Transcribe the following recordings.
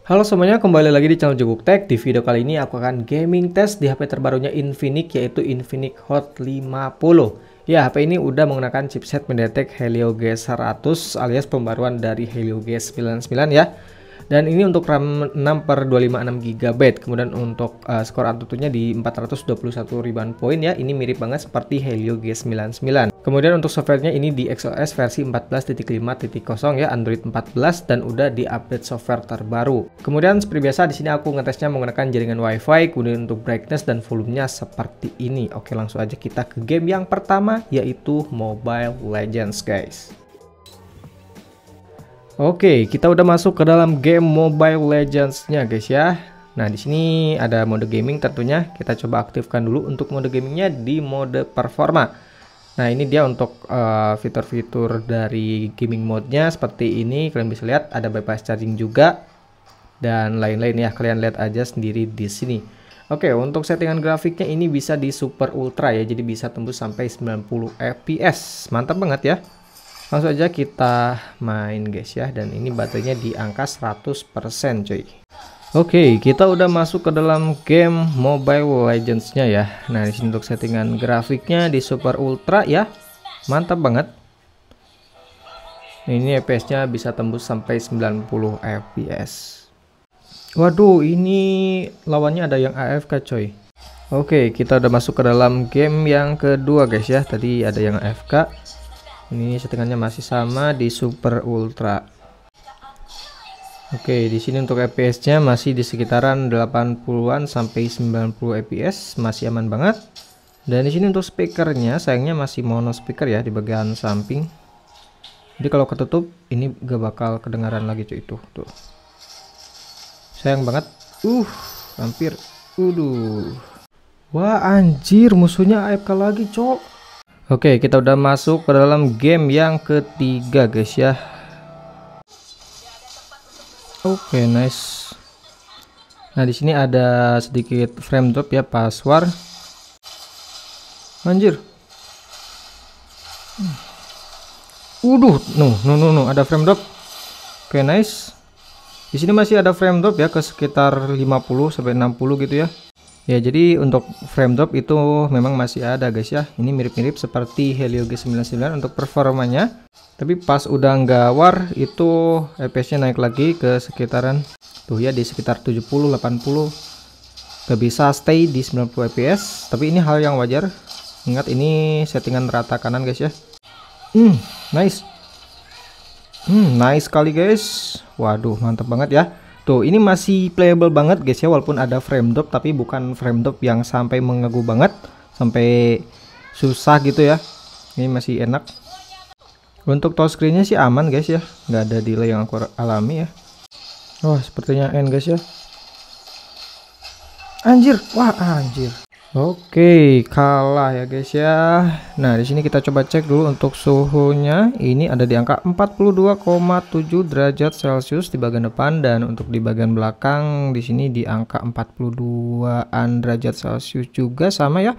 Halo semuanya, kembali lagi di channel Joguk Tech. Di video kali ini aku akan gaming test di HP terbarunya Infinix, yaitu Infinix Hot 50. Ya, HP ini udah menggunakan chipset MediaTek Helio G100 alias pembaruan dari Helio G99 ya. Dan ini untuk RAM 6/256 GB. Kemudian untuk skor Antutunya di 421 ribuan poin ya. Ini mirip banget seperti Helio G99. Kemudian untuk softwarenya ini di XOS versi 14.5.0 ya, Android 14 dan udah di-update software terbaru. Kemudian seperti biasa di sini aku ngetesnya menggunakan jaringan WiFi. Kemudian untuk brightness dan volumenya seperti ini. Oke, langsung aja kita ke game yang pertama, yaitu Mobile Legends guys. Oke, kita udah masuk ke dalam game Mobile Legends-nya guys ya. Nah, di sini ada mode gaming tentunya. Kita coba aktifkan dulu untuk mode gamingnya di mode performa. Nah, ini dia untuk fitur-fitur dari gaming mode-nya seperti ini. Kalian bisa lihat ada bypass charging juga dan lain-lain ya. Kalian lihat aja sendiri di sini. Oke, untuk settingan grafiknya ini bisa di super ultra ya. Jadi bisa tembus sampai 90 fps. Mantap banget ya. Langsung aja kita main guys ya, dan ini baterainya di angka 100% cuy. Oke, kita udah masuk ke dalam game Mobile Legends-nya ya. Nah, di sini untuk settingan grafiknya di super ultra ya. Mantap banget. Ini FPS-nya bisa tembus sampai 90 fps. Waduh, ini lawannya ada yang AFK coy. Oke, kita udah masuk ke dalam game yang kedua guys ya. Tadi ada yang AFK. Ini settingannya masih sama di super ultra. Oke, di sini untuk FPS-nya masih di sekitaran 80-an sampai 90 fps, masih aman banget. Dan di sini untuk speakernya sayangnya masih mono speaker ya di bagian samping. Jadi kalau ketutup ini gak bakal kedengaran lagi cuy, itu tuh. Sayang banget. Hampir. Wah, anjir, musuhnya AFK lagi, cok. Oke, kita udah masuk ke dalam game yang ketiga guys ya. Oke, nice. Nah, di sini ada sedikit frame drop ya, password. Anjir. No, ada frame drop. Oke, nice. Di sini masih ada frame drop ya ke sekitar 50 sampai 60 gitu ya. Ya, jadi untuk frame drop itu memang masih ada guys ya. Ini mirip-mirip seperti Helio G99 untuk performanya. Tapi pas udah nggak war itu FPS-nya naik lagi ke sekitaran tuh ya, di sekitar 70 80. Gak bisa stay di 90 fps, tapi ini hal yang wajar. Ingat ini settingan rata kanan guys ya. Nice. Nice sekali guys. Waduh, mantap banget ya. Tuh, ini masih playable banget guys ya, walaupun ada frame drop, tapi bukan frame drop yang sampai mengganggu banget, sampai susah gitu ya. Ini masih enak. Untuk touchscreen-nya sih aman guys ya, nggak ada delay yang aku alami ya. Wah, sepertinya end guys ya. Anjir, wah anjir. Oke, kalah ya guys ya. Nah, di sini kita coba cek dulu untuk suhunya. Ini ada di angka 42,7 derajat Celcius di bagian depan, dan untuk di bagian belakang di sini di angka 42-an derajat Celcius juga sama ya.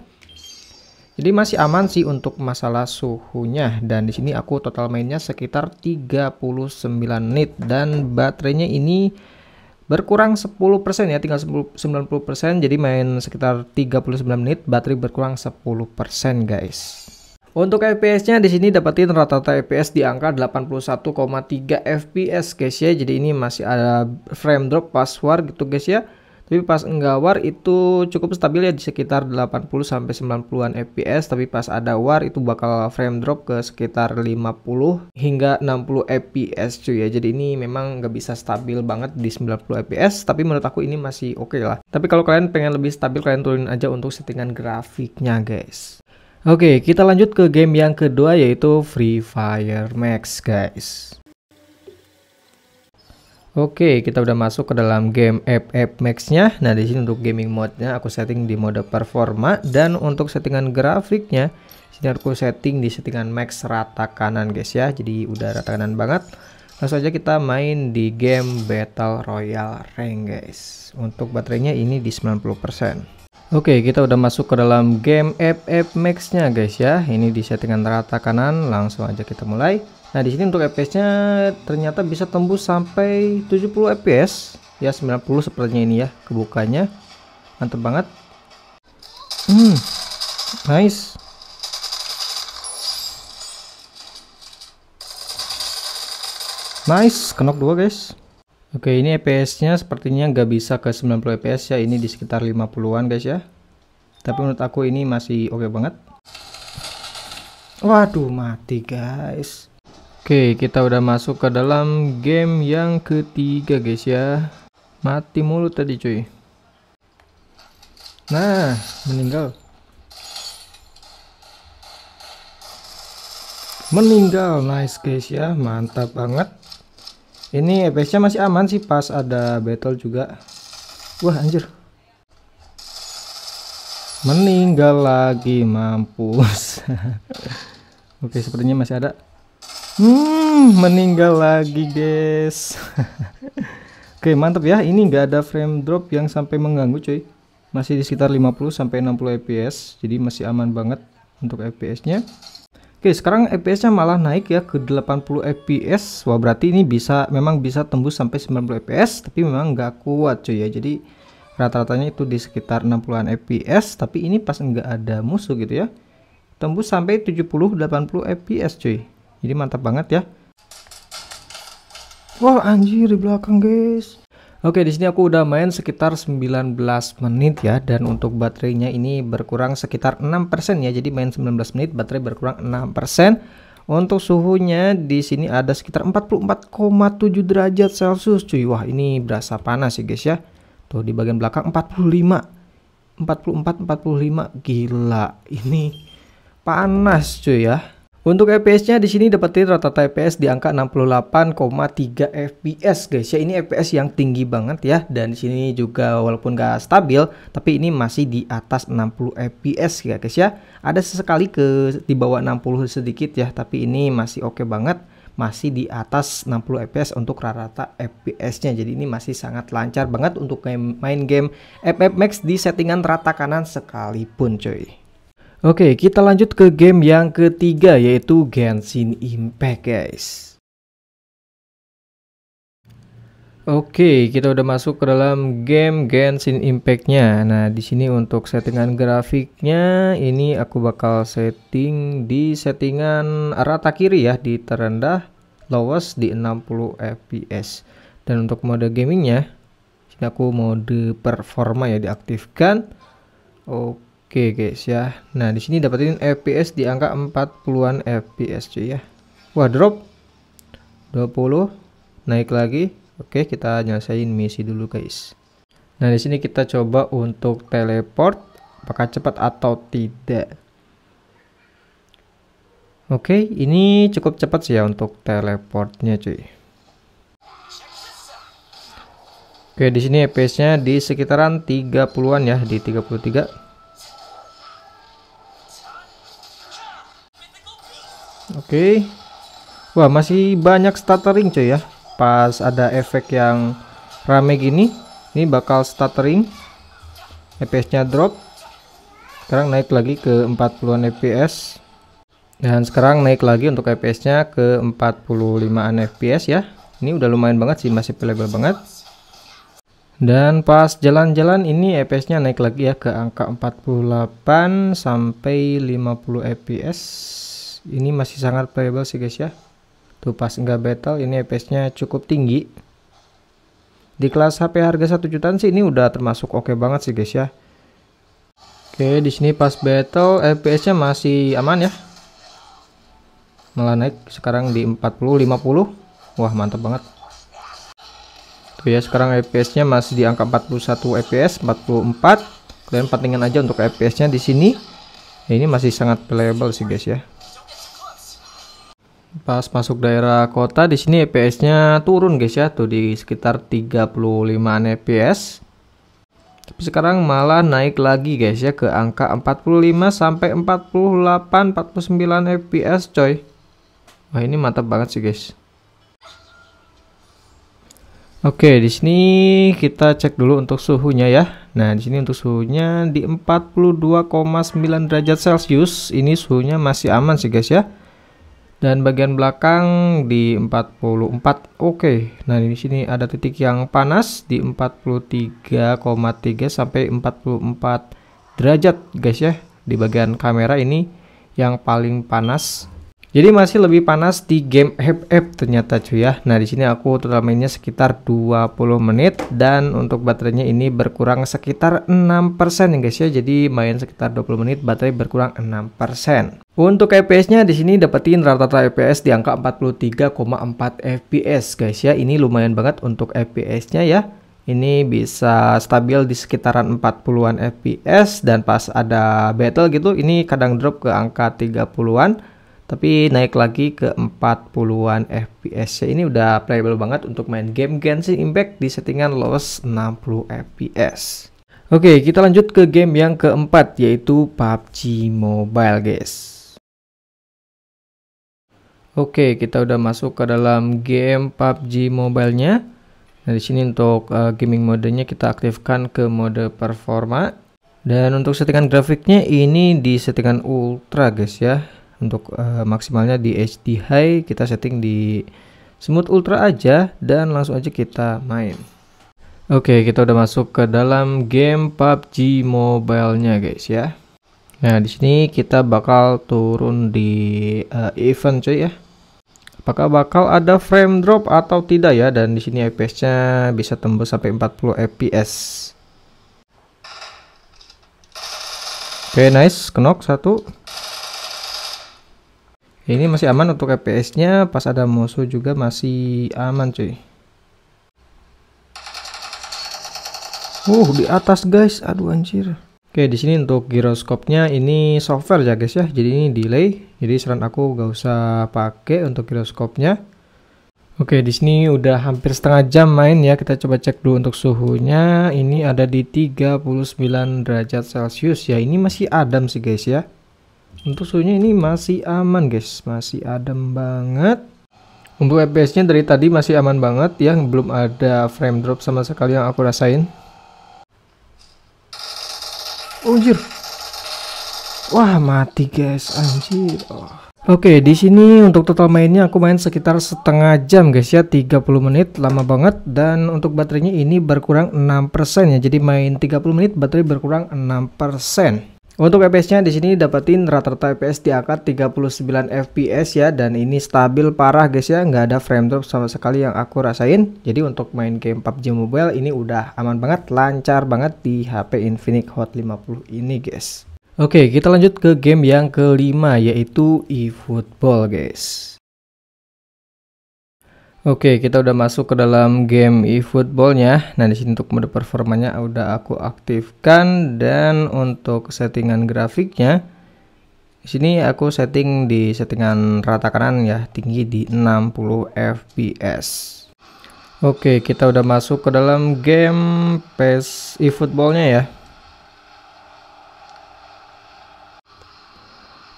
Jadi masih aman sih untuk masalah suhunya, dan di sini aku total mainnya sekitar 39 menit dan baterainya ini berkurang 10% ya, tinggal 90%. Jadi main sekitar 39 menit, baterai berkurang 10% guys. Untuk FPS-nya di sini dapetin rata-rata FPS di angka 81,3 fps guys ya. Jadi ini masih ada frame drop pas war gitu guys ya. Tapi pas enggak war itu cukup stabil ya, di sekitar 80 sampai 90-an fps, tapi pas ada war itu bakal frame drop ke sekitar 50 hingga 60 fps cuy ya. Jadi ini memang nggak bisa stabil banget di 90 fps, tapi menurut aku ini masih oke lah. Tapi kalau kalian pengen lebih stabil, kalian turunin aja untuk settingan grafiknya guys. Oke, kita lanjut ke game yang kedua, yaitu Free Fire Max guys. Oke, kita udah masuk ke dalam game FF Max-nya. Nah, di sini untuk gaming mode-nya aku setting di mode performa, dan untuk settingan grafiknya sini aku setting di settingan max rata kanan guys ya. Jadi udah rata kanan banget. Langsung aja kita main di game Battle Royale rank guys. Untuk baterainya ini di 90%. Oke, kita udah masuk ke dalam game FF Max-nya guys ya. Ini di settingan rata kanan, langsung aja kita mulai. Nah, di sini untuk FPS-nya ternyata bisa tembus sampai 70 fps. Ya 90 sepertinya ini ya kebukanya. Mantep banget. Nice. Nice, kenok 2 guys. Oke, ini FPS nya sepertinya nggak bisa ke 90 FPS ya, ini di sekitar 50-an guys ya. Tapi menurut aku ini masih oke banget. Waduh, mati guys. Oke, kita udah masuk ke dalam game yang ketiga guys ya. Mati mulu tadi cuy. Nah, meninggal. Nice guys ya, mantap banget. Ini FPS nya masih aman sih pas ada battle juga. Wah anjir, meninggal lagi, mampus. Oke, sepertinya masih ada. Meninggal lagi guys. Oke, mantap ya, ini nggak ada frame drop yang sampai mengganggu cuy. Masih di sekitar 50 sampai 60 fps, jadi masih aman banget untuk fps nya. Oke, sekarang fps nya malah naik ya ke 80 fps. Wah, berarti ini memang bisa tembus sampai 90 fps, tapi memang nggak kuat cuy ya. Jadi rata-ratanya itu di sekitar 60-an fps, tapi ini pas nggak ada musuh gitu ya, tembus sampai 70-80 fps cuy. Jadi mantap banget ya. Wah anjir, di belakang guys. Oke, di sini aku udah main sekitar 19 menit ya, dan untuk baterainya ini berkurang sekitar 6% ya. Jadi main 19 menit baterai berkurang 6%. Untuk suhunya di sini ada sekitar 44,7 derajat Celcius cuy. Wah, ini berasa panas sih guys ya. Tuh di bagian belakang 45, 44, 45. Gila, ini panas cuy ya. Untuk FPS-nya di sini dapetin rata-rata FPS di angka 68,3 FPS guys ya. Ini FPS yang tinggi banget ya, dan di sini juga walaupun gak stabil, tapi ini masih di atas 60 FPS ya guys ya. Ada sesekali di bawah 60 sedikit ya, tapi ini masih oke banget, masih di atas 60 FPS untuk rata-rata FPS-nya. Jadi ini masih sangat lancar banget untuk main game FF Max di settingan rata kanan sekalipun cuy. Oke, kita lanjut ke game yang ketiga, yaitu Genshin Impact guys. Oke, kita udah masuk ke dalam game Genshin Impact-nya. Nah, di sini untuk settingan grafiknya ini aku bakal setting di settingan rata kiri ya, di terendah, lowest di 60 fps. Dan untuk mode gamingnya, sini aku mode performa ya diaktifkan. Oke guys ya. Nah, di sini dapetin FPS di angka 40-an FPS cuy ya. Wah, drop 20, naik lagi. Oke, kita nyelesain misi dulu guys. Nah, di sini kita coba untuk teleport, apakah cepat atau tidak. Oke, ini cukup cepat sih ya untuk teleportnya cuy. Oke, di sini FPS-nya di sekitaran 30-an ya, di 33. Oke. Wah, masih banyak stuttering cuy ya. Pas ada efek yang rame gini, ini bakal stuttering. FPS-nya drop. Sekarang naik lagi ke 40-an FPS. Dan sekarang naik lagi untuk FPS-nya ke 45-an FPS ya. Ini udah lumayan banget sih, masih playable banget. Dan pas jalan-jalan ini FPS-nya naik lagi ya ke angka 48 sampai 50 FPS. Ini masih sangat playable sih guys ya. Tuh pas enggak battle ini FPS-nya cukup tinggi. Di kelas HP harga 1 jutaan sih ini udah termasuk oke banget sih guys ya. Oke, di sini pas battle FPS-nya masih aman ya. Malah naik sekarang di 40 50. Wah, mantap banget. Tuh ya, sekarang FPS-nya masih di angka 41 FPS, 44. Kalian patingin aja untuk FPS-nya di sini. Ya, ini masih sangat playable sih guys ya. Pas masuk daerah kota di sini FPS-nya turun guys ya, tuh di sekitar 35-an FPS. Tapi sekarang malah naik lagi guys ya ke angka 45 sampai 48 49 FPS coy. Wah, ini mantap banget sih guys. Oke, di sini kita cek dulu untuk suhunya ya. Nah, di sini untuk suhunya di 42,9 derajat Celcius. Ini suhunya masih aman sih guys ya. dan bagian belakang di 44. Oke. Nah, di sini ada titik yang panas di 43,3 sampai 44 derajat guys ya. Di bagian kamera ini yang paling panas. Jadi masih lebih panas di game FF ternyata cuy ya. Nah, di sini aku total mainnya sekitar 20 menit dan untuk baterainya ini berkurang sekitar 6% ya guys ya. Jadi main sekitar 20 menit baterai berkurang 6%. Untuk FPS-nya di sini dapetin rata-rata FPS di angka 43,4 FPS guys ya. Ini lumayan banget untuk FPS-nya ya. Ini bisa stabil di sekitaran 40-an FPS dan pas ada battle gitu ini kadang drop ke angka 30-an. Tapi naik lagi ke 40-an FPS ya. Ini udah playable banget untuk main game Genshin Impact di settingan lowest 60 FPS. Oke, kita lanjut ke game yang keempat yaitu PUBG Mobile guys. Oke, kita udah masuk ke dalam game PUBG Mobile-nya. Nah, di sini untuk gaming modenya kita aktifkan ke mode performa. Dan untuk settingan grafiknya ini di settingan ultra guys ya. Untuk maksimalnya di HD High kita setting di smooth ultra aja dan langsung aja kita main. Oke, kita udah masuk ke dalam game PUBG Mobile-nya guys ya. Nah, di sini kita bakal turun di event cuy ya. Apakah bakal ada frame drop atau tidak ya? Dan di sini FPS-nya bisa tembus sampai 40 FPS. Oke, nice, knock satu. Ini masih aman untuk FPS-nya, pas ada musuh juga masih aman cuy. Di atas guys, aduh anjir. Oke, di sini untuk giroskopnya ini software ya guys ya. Jadi ini delay, jadi saran aku gak usah pakai untuk giroskopnya. Oke, di sini udah hampir setengah jam main ya. Kita coba cek dulu untuk suhunya. Ini ada di 39 derajat Celcius ya. Ini masih adem sih guys ya. Untuk suhunya ini masih aman guys, masih adem banget. Untuk FPS-nya dari tadi masih aman banget ya, belum ada frame drop sama sekali yang aku rasain. Anjir. Wah, mati guys, anjir. Oke, di sini untuk total mainnya aku main sekitar setengah jam guys ya, 30 menit, lama banget. Dan untuk baterainya ini berkurang 6% ya. Jadi main 30 menit baterai berkurang 6%. Untuk FPS-nya di sini dapetin rata-rata FPS di angka 39 FPS ya, dan ini stabil parah guys ya, nggak ada frame drop sama sekali yang aku rasain. Jadi untuk main game PUBG Mobile ini udah aman banget, lancar banget di HP Infinix Hot 50 ini guys. Oke, kita lanjut ke game yang kelima yaitu eFootball guys. Oke, kita udah masuk ke dalam game eFootball-nya. Nah, di sini untuk mode performanya udah aku aktifkan dan untuk settingan grafiknya di sini aku setting di settingan rata kanan ya, tinggi di 60 FPS. Oke, kita udah masuk ke dalam game PES eFootball-nya ya.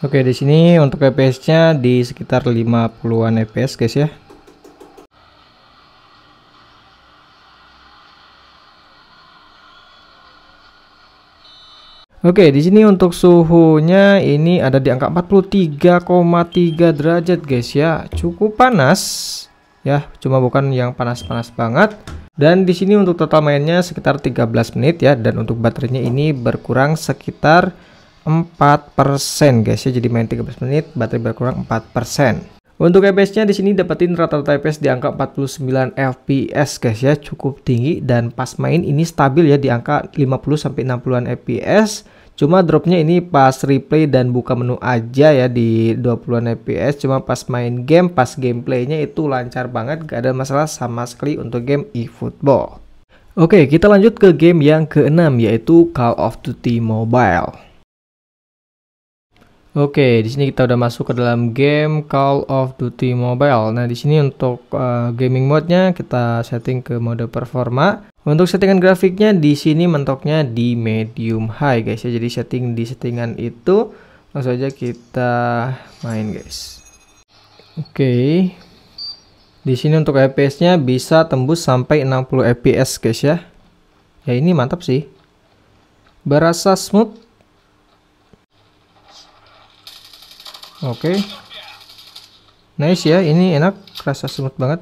Oke, di sini untuk FPS-nya di sekitar 50-an FPS guys ya. Oke, di sini untuk suhunya ini ada di angka 43,3 derajat guys ya. Cukup panas ya, cuma bukan yang panas-panas banget. Dan di sini untuk total mainnya sekitar 13 menit ya, dan untuk baterainya ini berkurang sekitar 4% guys ya. Jadi main 13 menit baterai berkurang 4%. Untuk FPS-nya di sini dapetin rata-rata FPS di angka 49 FPS guys ya, cukup tinggi dan pas main ini stabil ya di angka 50 sampai 60-an FPS. Cuma dropnya ini pas replay dan buka menu aja ya di 20-an FPS. Cuma pas main game, pas gameplaynya itu lancar banget, gak ada masalah sama sekali untuk game eFootball. Oke, kita lanjut ke game yang keenam yaitu Call of Duty Mobile. Oke, di sini kita udah masuk ke dalam game Call of Duty Mobile. Nah, di sini untuk gaming mode-nya kita setting ke mode performa. Untuk settingan grafiknya di sini mentoknya di medium high guys ya. Jadi setting di settingan itu langsung aja kita main guys. Oke. Di sini untuk FPS-nya bisa tembus sampai 60 FPS guys ya. Ya ini mantap sih. Berasa smooth. Oke. Nice ya, ini enak, rasa smooth banget.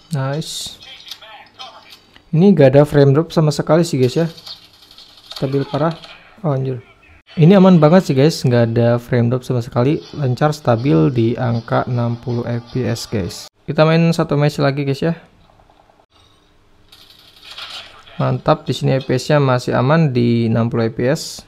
Nice. Ini gak ada frame drop sama sekali sih guys ya. Stabil parah. Oh anjir. Ini aman banget sih guys, nggak ada frame drop sama sekali, lancar stabil di angka 60 fps guys. Kita main satu match lagi guys ya. Mantap, di sini fps-nya masih aman di 60 fps.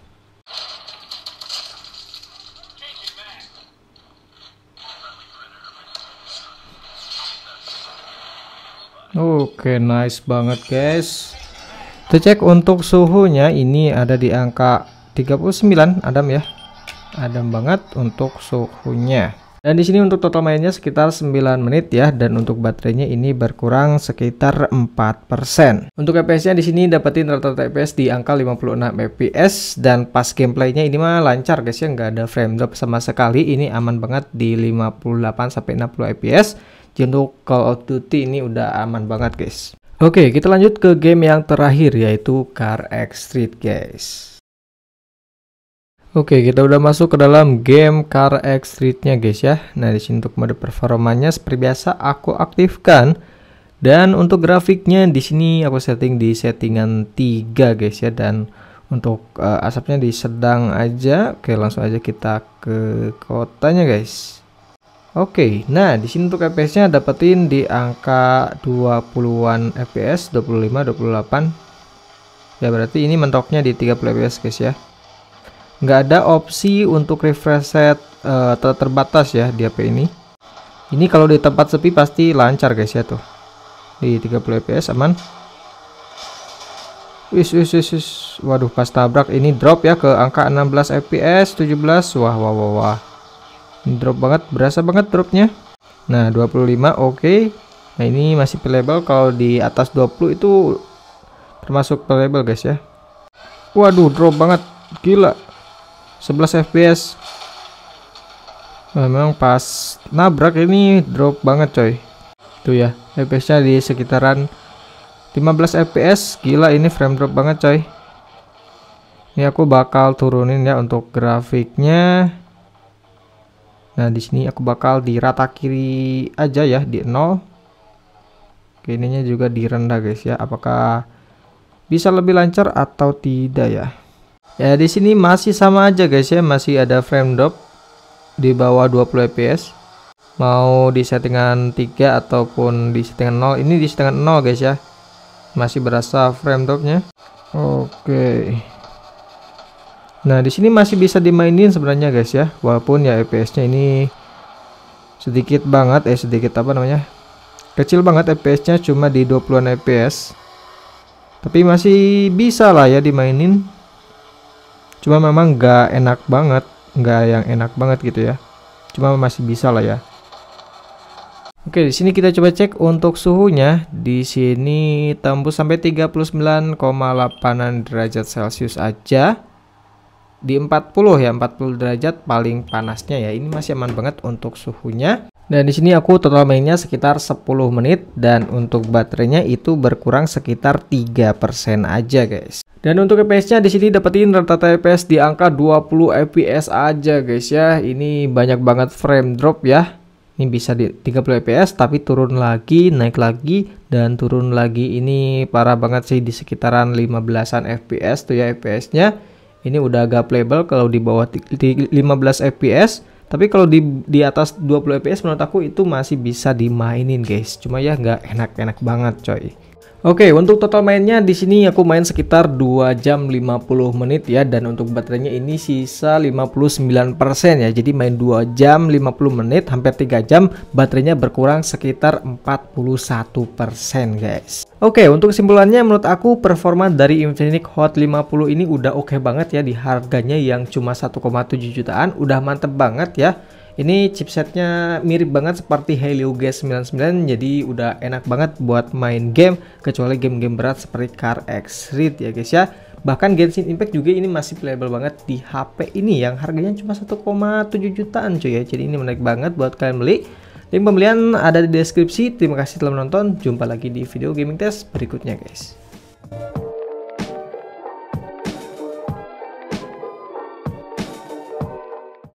Oke, nice banget guys. Kita cek untuk suhunya, ini ada di angka 39 adem ya. Adem banget untuk suhunya. Dan di sini untuk total mainnya sekitar 9 menit ya, dan untuk baterainya ini berkurang sekitar 4%. Untuk FPS-nya di sini dapetin rata-rata FPS di angka 56 fps, dan pas gameplaynya ini mah lancar guys ya, nggak ada frame drop sama sekali. Ini aman banget di 58 sampai 60 fps. Jadi untuk Call of Duty ini udah aman banget guys. Oke, kita lanjut ke game yang terakhir yaitu Car X Street guys. Oke, kita udah masuk ke dalam game Car X Street-nya guys ya. Nah, di sini untuk mode performanya seperti biasa aku aktifkan, dan untuk grafiknya di sini aku setting di settingan 3 guys ya, dan untuk asapnya di sedang aja. Oke, langsung aja kita ke kotanya guys. Oke, nah di sini untuk FPS-nya dapetin di angka 20-an FPS, 25, 28. Ya berarti ini mentoknya di 30 FPS guys ya. Nggak ada opsi untuk refresh rate terbatas ya di HP ini. Ini kalau di tempat sepi pasti lancar guys ya tuh. Di 30 FPS aman. Wis. Waduh, pas tabrak ini drop ya ke angka 16 FPS, 17. Wah. Drop banget, berasa banget dropnya. Nah 25 oke. Nah ini masih playable, kalau di atas 20 itu termasuk playable guys ya. Waduh, drop banget, gila, 11 fps. Nah, memang pas nabrak ini drop banget coy. Tuh ya, fps nya di sekitaran 15 fps. Gila, ini frame drop banget coy. Ini aku bakal turunin ya untuk grafiknya. Nah, di sini aku bakal di rata kiri aja ya, di 0. Oke, ininya juga direndah guys ya. Apakah bisa lebih lancar atau tidak ya? Ya, di sini masih sama aja guys ya, masih ada frame drop di bawah 20 fps. Mau di settingan 3 ataupun di settingan 0, ini di settingan 0 guys ya. Masih berasa frame dropnya. Oke. Nah, di sini masih bisa dimainin sebenarnya guys ya, walaupun ya FPS-nya ini sedikit banget, kecil banget FPS-nya, cuma di 20-an FPS. Tapi masih bisa lah ya dimainin. Cuma memang nggak enak banget, nggak yang enak banget gitu ya. Cuma masih bisa lah ya. Oke, di sini kita coba cek untuk suhunya. Di sini tembus sampai 39,8 derajat Celcius aja. Di 40 ya, 40 derajat paling panasnya ya. Ini masih aman banget untuk suhunya. Dan di sini aku total mainnya sekitar 10 menit, dan untuk baterainya itu berkurang sekitar 3% aja guys. Dan untuk FPS-nya di sini dapetin rata-rata FPS di angka 20 FPS aja guys ya. Ini banyak banget frame drop ya. Ini bisa di 30 fps tapi turun lagi, naik lagi, dan turun lagi. Ini parah banget sih, di sekitaran 15-an fps tuh ya fps-nya. Ini udah agak playable kalau di bawah 15 fps, tapi kalau di atas 20 fps menurut aku itu masih bisa dimainin guys. Cuma ya nggak enak-enak banget coy. Oke, untuk total mainnya di sini aku main sekitar 2 jam 50 menit ya, dan untuk baterainya ini sisa 59% ya. Jadi main 2 jam 50 menit, hampir 3 jam, baterainya berkurang sekitar 41% guys. Oke, untuk kesimpulannya menurut aku performa dari Infinix Hot 50 ini udah oke banget ya, di harganya yang cuma 1,7 jutaan, udah mantep banget ya. Ini chipsetnya mirip banget seperti Helio G99, jadi udah enak banget buat main game, kecuali game-game berat seperti Car X Street ya guys ya. Bahkan Genshin Impact juga ini masih playable banget di HP ini yang harganya cuma 1,7 jutaan cuy ya. Jadi ini menarik banget buat kalian beli. Link pembelian ada di deskripsi. Terima kasih telah menonton, jumpa lagi di video gaming test berikutnya guys.